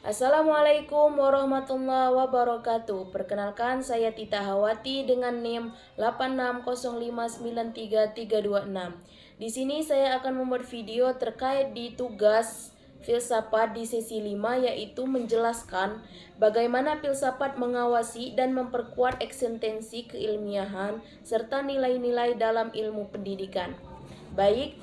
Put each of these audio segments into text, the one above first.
Assalamualaikum warahmatullahi wabarakatuh. Perkenalkan, saya Tita Hawati dengan NIM 86059336. Di sini saya akan membuat video terkait di tugas filsafat di sesi 5, yaitu menjelaskan bagaimana filsafat mengawasi dan memperkuat eksistensi keilmiahan serta nilai-nilai dalam ilmu pendidikan. Baik,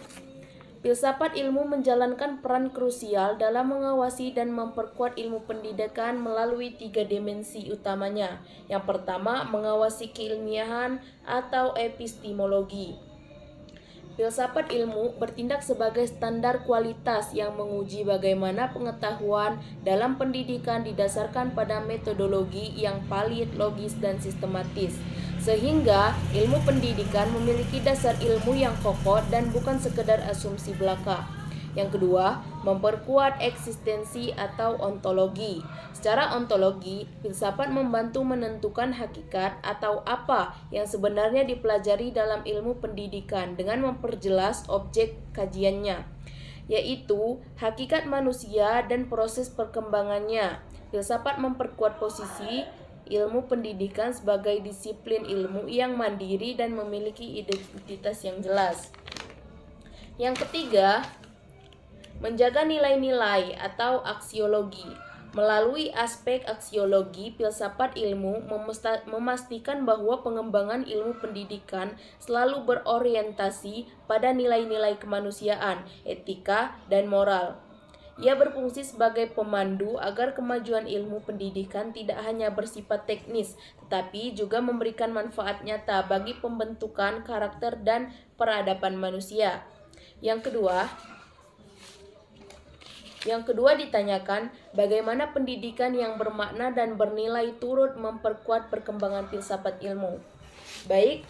filsafat ilmu menjalankan peran krusial dalam mengawasi dan memperkuat ilmu pendidikan melalui 3 dimensi utamanya. Yang pertama, mengawasi keilmiahan atau epistemologi. Filsafat ilmu bertindak sebagai standar kualitas yang menguji bagaimana pengetahuan dalam pendidikan didasarkan pada metodologi yang valid, logis, dan sistematis. Sehingga ilmu pendidikan memiliki dasar ilmu yang kokoh dan bukan sekedar asumsi belaka. Yang kedua, memperkuat eksistensi atau ontologi. Secara ontologi, filsafat membantu menentukan hakikat atau apa yang sebenarnya dipelajari dalam ilmu pendidikan dengan memperjelas objek kajiannya, yaitu hakikat manusia dan proses perkembangannya. Filsafat memperkuat posisi ilmu pendidikan sebagai disiplin ilmu yang mandiri dan memiliki identitas yang jelas. Yang ketiga, menjaga nilai-nilai atau aksiologi. Melalui aspek aksiologi, filsafat ilmu memastikan bahwa pengembangan ilmu pendidikan selalu berorientasi pada nilai-nilai kemanusiaan, etika, dan moral. Ia berfungsi sebagai pemandu agar kemajuan ilmu pendidikan tidak hanya bersifat teknis, tetapi juga memberikan manfaat nyata bagi pembentukan karakter dan peradaban manusia. Yang kedua ditanyakan, bagaimana pendidikan yang bermakna dan bernilai turut memperkuat perkembangan filsafat ilmu. Baik,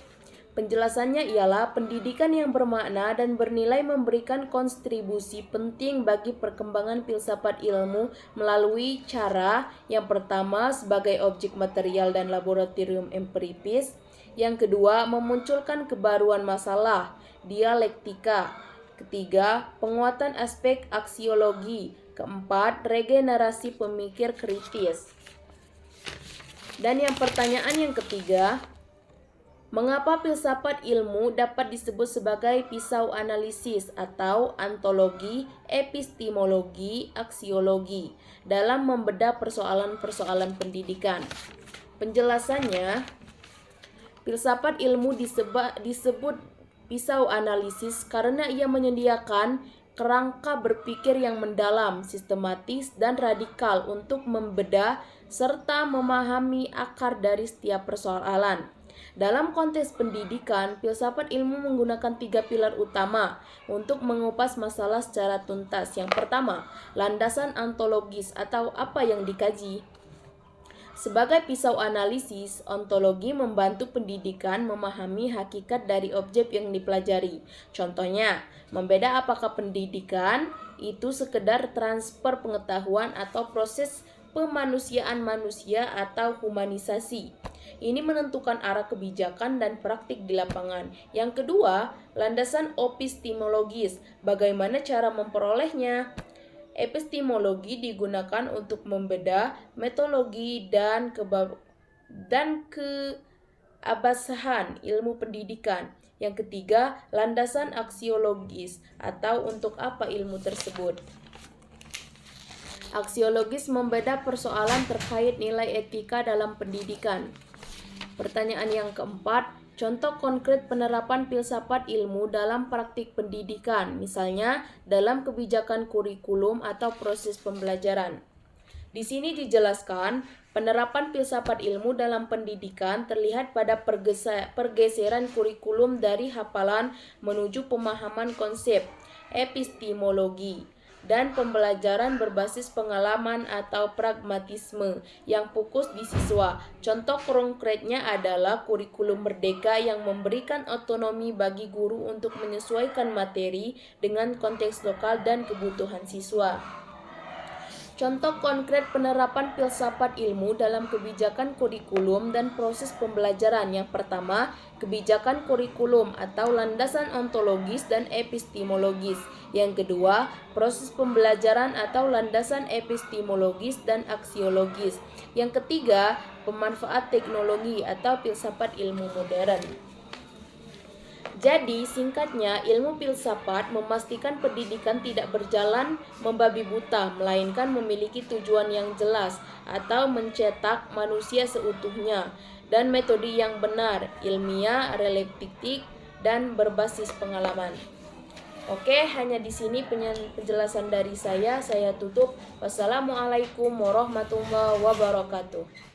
penjelasannya ialah pendidikan yang bermakna dan bernilai memberikan kontribusi penting bagi perkembangan filsafat ilmu melalui cara yang pertama sebagai objek material dan laboratorium empirikis, yang kedua memunculkan kebaruan masalah, dialektika, ketiga penguatan aspek aksiologi, keempat regenerasi pemikir kritis. Dan yang pertanyaan yang ketiga, mengapa filsafat ilmu dapat disebut sebagai pisau analisis atau antologi, epistemologi, aksiologi dalam membedah persoalan-persoalan pendidikan? Penjelasannya, filsafat ilmu disebut pisau analisis karena ia menyediakan kerangka berpikir yang mendalam, sistematis, dan radikal untuk membedah serta memahami akar dari setiap persoalan. Dalam konteks pendidikan, filsafat ilmu menggunakan 3 pilar utama untuk mengupas masalah secara tuntas. Yang pertama, landasan ontologis atau apa yang dikaji. Sebagai pisau analisis, ontologi membantu pendidikan memahami hakikat dari objek yang dipelajari. Contohnya, membeda apakah pendidikan itu sekedar transfer pengetahuan atau proses pemanusiaan manusia atau humanisasi. Ini menentukan arah kebijakan dan praktik di lapangan. Yang kedua, landasan epistemologis. Bagaimana cara memperolehnya? Epistemologi digunakan untuk membedah metodologi dan keabsahan ilmu pendidikan. Yang ketiga, landasan aksiologis atau untuk apa ilmu tersebut. Aksiologis membedah persoalan terkait nilai etika dalam pendidikan. Pertanyaan yang keempat, contoh konkret penerapan filsafat ilmu dalam praktik pendidikan, misalnya dalam kebijakan kurikulum atau proses pembelajaran. Di sini dijelaskan, penerapan filsafat ilmu dalam pendidikan terlihat pada pergeseran kurikulum dari hafalan menuju pemahaman konsep, epistemologi, dan pembelajaran berbasis pengalaman atau pragmatisme yang fokus di siswa. Contoh konkretnya adalah kurikulum merdeka yang memberikan otonomi bagi guru untuk menyesuaikan materi dengan konteks lokal dan kebutuhan siswa. Contoh konkret penerapan filsafat ilmu dalam kebijakan kurikulum dan proses pembelajaran. Yang pertama, kebijakan kurikulum atau landasan ontologis dan epistemologis. Yang kedua, proses pembelajaran atau landasan epistemologis dan aksiologis. Yang ketiga, pemanfaat teknologi atau filsafat ilmu modern. Jadi, singkatnya, ilmu filsafat memastikan pendidikan tidak berjalan membabi buta, melainkan memiliki tujuan yang jelas atau mencetak manusia seutuhnya, dan metode yang benar, ilmiah, relativistik, dan berbasis pengalaman. Oke, hanya di sini penjelasan dari saya tutup. Wassalamualaikum warahmatullahi wabarakatuh.